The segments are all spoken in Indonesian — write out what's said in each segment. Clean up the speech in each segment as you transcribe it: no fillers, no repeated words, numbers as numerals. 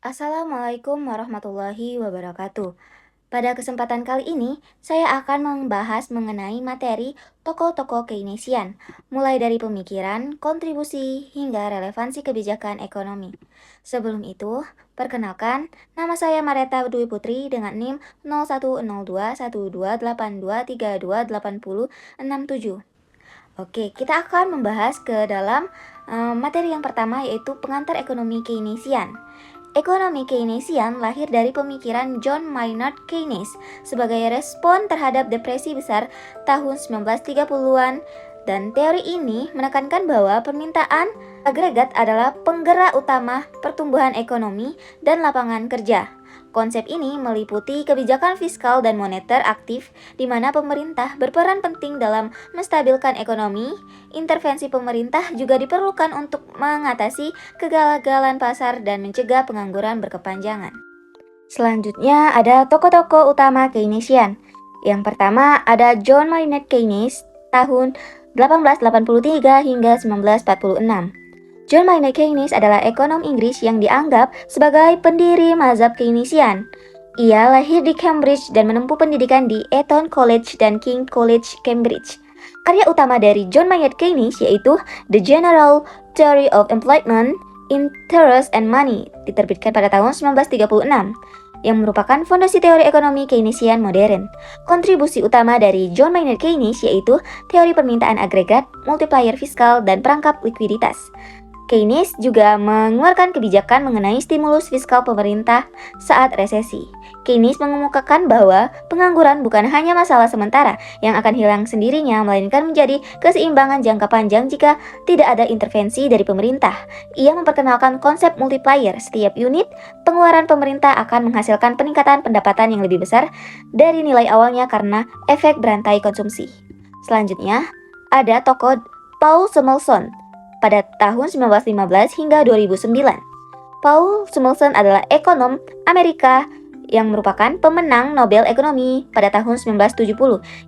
Assalamualaikum warahmatullahi wabarakatuh. Pada kesempatan kali ini, saya akan membahas mengenai materi tokoh-tokoh Keynesian, mulai dari pemikiran, kontribusi, hingga relevansi kebijakan ekonomi. Sebelum itu, perkenalkan, nama saya Mareta Dwi Putri dengan NIM 01021282328067. Oke, kita akan membahas ke dalam materi yang pertama yaitu pengantar ekonomi Keynesian. Ekonomi Keynesian lahir dari pemikiran John Maynard Keynes sebagai respon terhadap depresi besar tahun 1930-an, dan teori ini menekankan bahwa permintaan agregat adalah penggerak utama pertumbuhan ekonomi dan lapangan kerja. Konsep ini meliputi kebijakan fiskal dan moneter aktif di mana pemerintah berperan penting dalam menstabilkan ekonomi. Intervensi pemerintah juga diperlukan untuk mengatasi kegagalan pasar dan mencegah pengangguran berkepanjangan. Selanjutnya ada tokoh-tokoh utama Keynesian. Yang pertama ada John Maynard Keynes tahun 1883 hingga 1946. John Maynard Keynes adalah ekonom Inggris yang dianggap sebagai pendiri mazhab Keynesian. Ia lahir di Cambridge dan menempuh pendidikan di Eton College dan King College, Cambridge. Karya utama dari John Maynard Keynes yaitu The General Theory of Employment, Interest and Money, diterbitkan pada tahun 1936, yang merupakan fondasi teori ekonomi Keynesian modern. Kontribusi utama dari John Maynard Keynes yaitu teori permintaan agregat, multiplier fiskal, dan perangkap likuiditas. Keynes juga mengeluarkan kebijakan mengenai stimulus fiskal pemerintah saat resesi. Keynes mengemukakan bahwa pengangguran bukan hanya masalah sementara yang akan hilang sendirinya, melainkan menjadi keseimbangan jangka panjang jika tidak ada intervensi dari pemerintah. Ia memperkenalkan konsep multiplier. Setiap unit pengeluaran pemerintah akan menghasilkan peningkatan pendapatan yang lebih besar dari nilai awalnya karena efek berantai konsumsi. Selanjutnya, ada tokoh Paul Samuelson pada tahun 1915 hingga 2009. Paul Samuelson adalah ekonom Amerika yang merupakan pemenang Nobel Ekonomi pada tahun 1970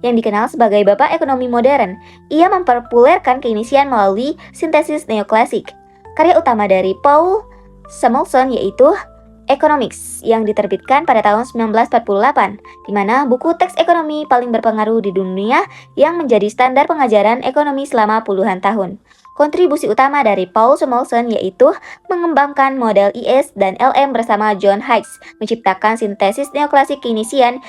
yang dikenal sebagai Bapak Ekonomi Modern. Ia mempopulerkan Keynesian melalui sintesis neoklasik. Karya utama dari Paul Samuelson yaitu Economics yang diterbitkan pada tahun 1948, di mana buku teks ekonomi paling berpengaruh di dunia yang menjadi standar pengajaran ekonomi selama puluhan tahun. Kontribusi utama dari Paul Samuelson yaitu mengembangkan model IS dan LM bersama John Hicks, menciptakan sintesis neoklasik Keynesian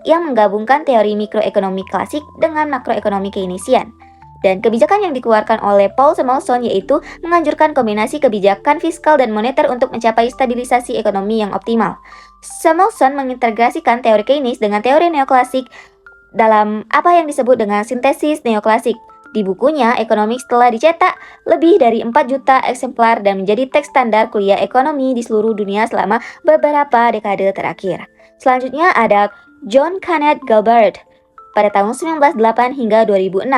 yang menggabungkan teori mikroekonomi klasik dengan makroekonomi Keynesian. Dan kebijakan yang dikeluarkan oleh Paul Samuelson yaitu menganjurkan kombinasi kebijakan fiskal dan moneter untuk mencapai stabilisasi ekonomi yang optimal. Samuelson mengintegrasikan teori Keynes dengan teori neoklasik dalam apa yang disebut dengan sintesis neoklasik. Di bukunya, Economics telah dicetak lebih dari 4 juta eksemplar dan menjadi teks standar kuliah ekonomi di seluruh dunia selama beberapa dekade terakhir. Selanjutnya ada John Kenneth Galbraith pada tahun 1908 hingga 2006.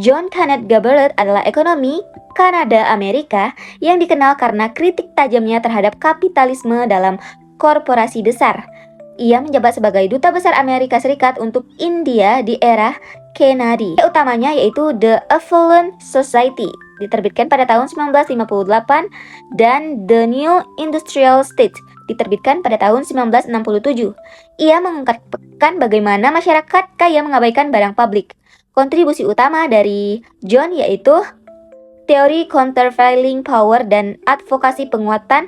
John Kenneth Galbraith adalah ekonomi Kanada Amerika yang dikenal karena kritik tajamnya terhadap kapitalisme dalam korporasi besar. Ia menjabat sebagai Duta Besar Amerika Serikat untuk India di era Kennedy. Utamanya yaitu The Affluent Society, diterbitkan pada tahun 1958, dan The New Industrial State, diterbitkan pada tahun 1967. Ia mengungkapkan bagaimana masyarakat kaya mengabaikan barang publik. Kontribusi utama dari John yaitu teori countervailing power dan advokasi penguatan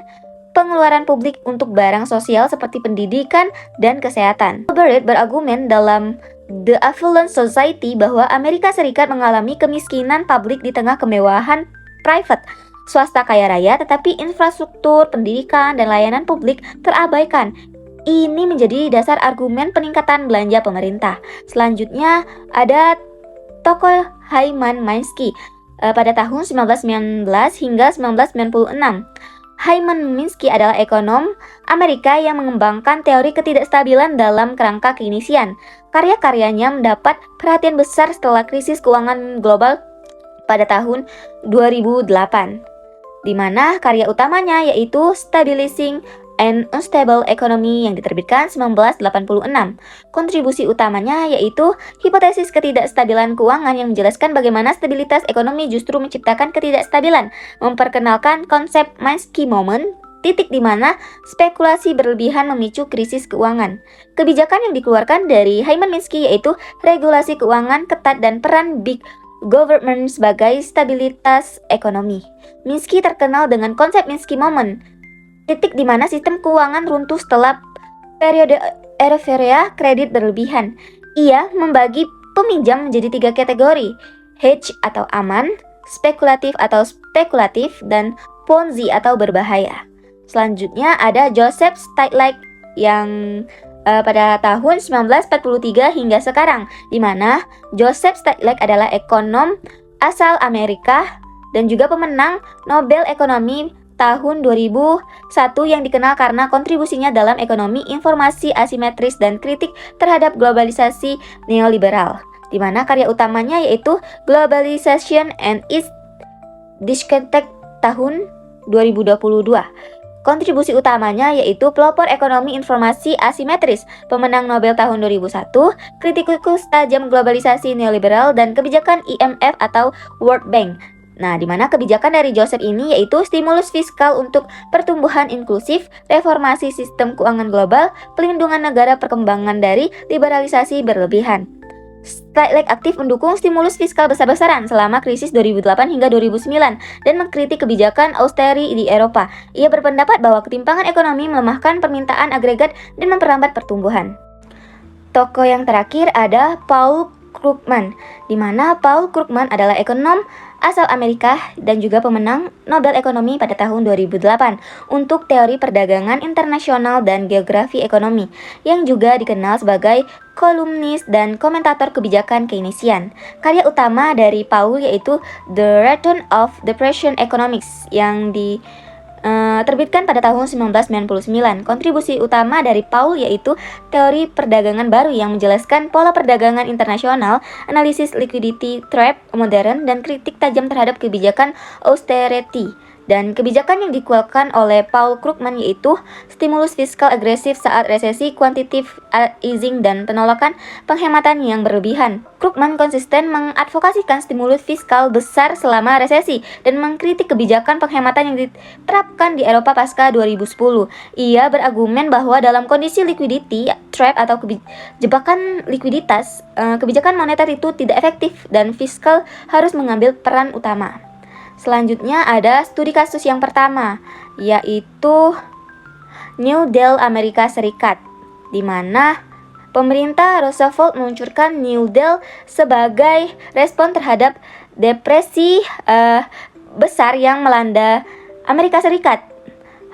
pengeluaran publik untuk barang sosial seperti pendidikan dan kesehatan. Galbraith berargumen dalam The Affluent Society bahwa Amerika Serikat mengalami kemiskinan publik di tengah kemewahan private swasta kaya raya, tetapi infrastruktur, pendidikan, dan layanan publik terabaikan. Ini menjadi dasar argumen peningkatan belanja pemerintah. Selanjutnya ada tokoh Hyman Minsky pada tahun 1919 hingga 1996. Hyman Minsky adalah ekonom Amerika yang mengembangkan teori ketidakstabilan dalam kerangka Keynesian. Karya-karyanya mendapat perhatian besar setelah krisis keuangan global pada tahun 2008, di mana karya utamanya yaitu Stabilizing an Unstable Economy yang diterbitkan 1986. Kontribusi utamanya yaitu hipotesis ketidakstabilan keuangan yang menjelaskan bagaimana stabilitas ekonomi justru menciptakan ketidakstabilan, memperkenalkan konsep Minsky moment titik di mana spekulasi berlebihan memicu krisis keuangan. Kebijakan yang dikeluarkan dari Hyman Minsky yaitu regulasi keuangan ketat dan peran big government sebagai stabilitas ekonomi. Minsky terkenal dengan konsep Minsky Moment, titik di mana sistem keuangan runtuh setelah periode euforia kredit berlebihan. Ia membagi peminjam menjadi 3 kategori, hedge atau aman, spekulatif, dan Ponzi atau berbahaya. Selanjutnya ada Joseph Stiglitz yang pada tahun 1943 hingga sekarang, di mana Joseph Stiglitz adalah ekonom asal Amerika dan juga pemenang Nobel Ekonomi tahun 2001 yang dikenal karena kontribusinya dalam ekonomi informasi asimetris dan kritik terhadap globalisasi neoliberal, di mana karya utamanya yaitu Globalization and its Discontext tahun 2022. Kontribusi utamanya yaitu pelopor ekonomi informasi asimetris, pemenang Nobel tahun 2001, kritikus tajam globalisasi neoliberal dan kebijakan IMF atau World Bank. Nah, di mana kebijakan dari Joseph ini yaitu stimulus fiskal untuk pertumbuhan inklusif, reformasi sistem keuangan global, pelindungan negara perkembangan dari liberalisasi berlebihan. Stiglitz aktif mendukung stimulus fiskal besar-besaran selama krisis 2008 hingga 2009 dan mengkritik kebijakan austerity di Eropa. Ia berpendapat bahwa ketimpangan ekonomi melemahkan permintaan agregat dan memperlambat pertumbuhan. Tokoh yang terakhir ada Paul Krugman, di mana Paul Krugman adalah ekonom asal Amerika dan juga pemenang Nobel Ekonomi pada tahun 2008 untuk teori perdagangan internasional dan geografi ekonomi, yang juga dikenal sebagai kolumnis dan komentator kebijakan Keynesian. Karya utama dari Paul yaitu The Return of Depression Economics yang terbitkan pada tahun 1999. Kontribusi utama dari Paul yaitu teori perdagangan baru yang menjelaskan pola perdagangan internasional, analisis liquidity trap modern, dan kritik tajam terhadap kebijakan austerity. Dan kebijakan yang dikeluarkan oleh Paul Krugman yaitu stimulus fiskal agresif saat resesi, quantitative easing, dan penolakan penghematan yang berlebihan. Krugman konsisten mengadvokasikan stimulus fiskal besar selama resesi dan mengkritik kebijakan penghematan yang diterapkan di Eropa pasca 2010. Ia berargumen bahwa dalam kondisi liquidity trap atau jebakan likuiditas, kebijakan moneter itu tidak efektif dan fiskal harus mengambil peran utama. Selanjutnya ada studi kasus yang pertama, yaitu New Deal Amerika Serikat, di mana pemerintah Roosevelt meluncurkan New Deal sebagai respon terhadap depresi besar yang melanda Amerika Serikat.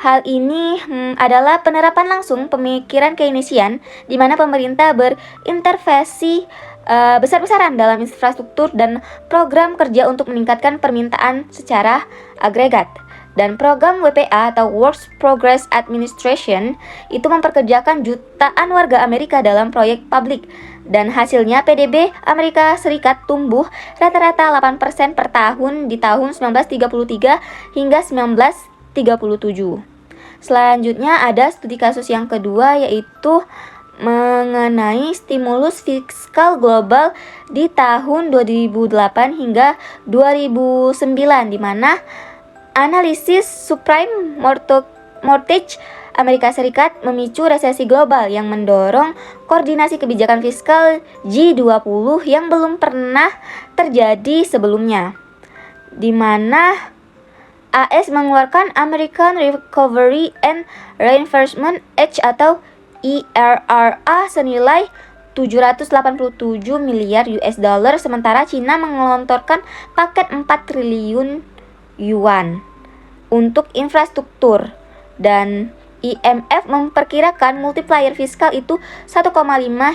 Hal ini adalah penerapan langsung pemikiran Keynesian, di mana pemerintah berintervensi besar-besaran dalam infrastruktur dan program kerja untuk meningkatkan permintaan secara agregat. Dan program WPA atau Works Progress Administration itu memperkerjakan jutaan warga Amerika dalam proyek publik. Dan hasilnya PDB Amerika Serikat tumbuh rata-rata 8% per tahun di tahun 1933 hingga 1937. Selanjutnya ada studi kasus yang kedua yaitu mengenai stimulus fiskal global di tahun 2008 hingga 2009, di mana analisis subprime mortgage Amerika Serikat memicu resesi global yang mendorong koordinasi kebijakan fiskal G20 yang belum pernah terjadi sebelumnya, di mana AS mengeluarkan American Recovery and Reinvestment Act atau IRRA senilai 787 miliar US dollar, sementara Cina mengelontorkan paket 4 triliun yuan untuk infrastruktur, dan IMF memperkirakan multiplier fiskal itu 1,5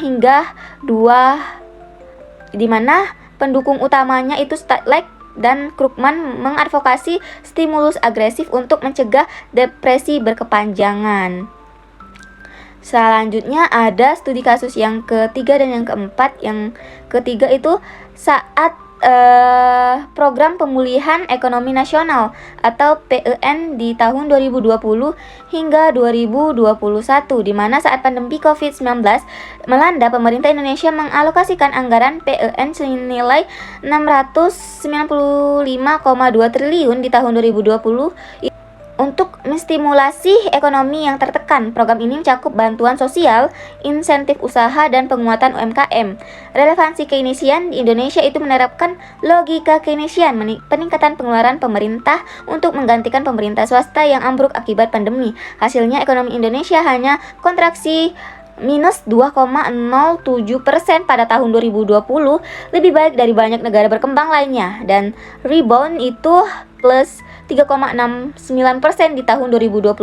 hingga 2, di mana pendukung utamanya itu Stiglitz dan Krugman mengadvokasi stimulus agresif untuk mencegah depresi berkepanjangan. Selanjutnya ada studi kasus yang ketiga dan yang keempat. Yang ketiga itu saat program pemulihan ekonomi nasional atau PEN di tahun 2020 hingga 2021, di mana saat pandemi COVID-19 melanda, pemerintah Indonesia mengalokasikan anggaran PEN senilai 695,2 triliun di tahun 2020 Untuk menstimulasi ekonomi yang tertekan, program ini mencakup bantuan sosial, insentif usaha, dan penguatan UMKM. Relevansi Keynesian di Indonesia itu menerapkan logika Keynesian, peningkatan pengeluaran pemerintah untuk menggantikan pemerintah swasta yang ambruk akibat pandemi. Hasilnya ekonomi Indonesia hanya kontraksi minus 2,07% pada tahun 2020, lebih baik dari banyak negara berkembang lainnya, dan rebound itu plus 3,69% di tahun 2021.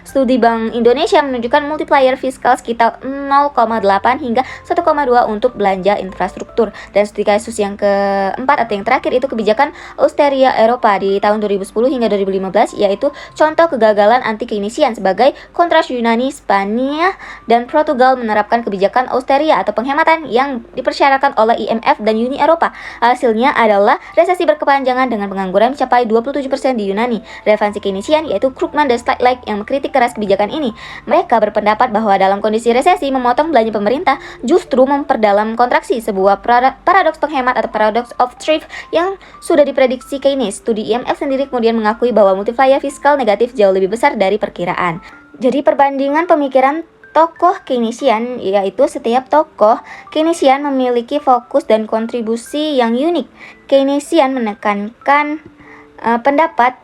Studi Bank Indonesia menunjukkan multiplier fiskal sekitar 0,8 hingga 1,2 untuk belanja infrastruktur. Dan studi kasus yang keempat atau yang terakhir itu kebijakan austeria Eropa di tahun 2010 hingga 2015, yaitu contoh kegagalan anti-Keynesian. Sebagai kontras, Yunani, Spania, dan Portugal menerapkan kebijakan austeria atau penghematan yang dipersyaratkan oleh IMF dan Uni Eropa. Hasilnya adalah resesi berkepanjangan dengan pengangguran mencapai 27% di Yunani. Relevansi Keynesian yaitu Krugman dan Stiglitz yang mengkritik keras kebijakan ini. Mereka berpendapat bahwa dalam kondisi resesi, memotong belanja pemerintah justru memperdalam kontraksi, sebuah paradoks penghemat atau paradox of thrift yang sudah diprediksi Keynes. Studi IMF sendiri kemudian mengakui bahwa multiplier fiskal negatif jauh lebih besar dari perkiraan. Jadi perbandingan pemikiran tokoh Keynesian, yaitu setiap tokoh Keynesian memiliki fokus dan kontribusi yang unik. Keynesian menekankan pendapat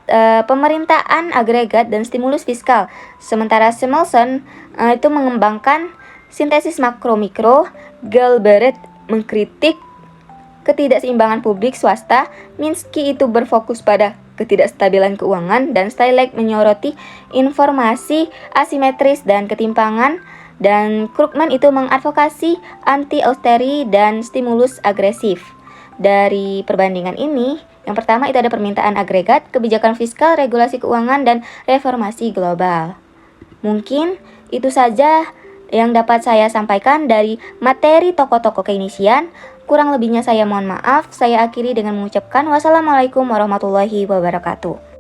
pemerintahan agregat dan stimulus fiskal, sementara Samuelson itu mengembangkan sintesis makro-mikro. Galbraith mengkritik ketidakseimbangan publik swasta, Minsky itu berfokus pada ketidakstabilan keuangan, dan Stiglitz menyoroti informasi asimetris dan ketimpangan, dan Krugman itu mengadvokasi anti-austeri dan stimulus agresif. Dari perbandingan ini, yang pertama itu ada permintaan agregat, kebijakan fiskal, regulasi keuangan, dan reformasi global. Mungkin itu saja yang dapat saya sampaikan dari materi tokoh-tokoh Keynesian. Kurang lebihnya saya mohon maaf. Saya akhiri dengan mengucapkan wassalamualaikum warahmatullahi wabarakatuh.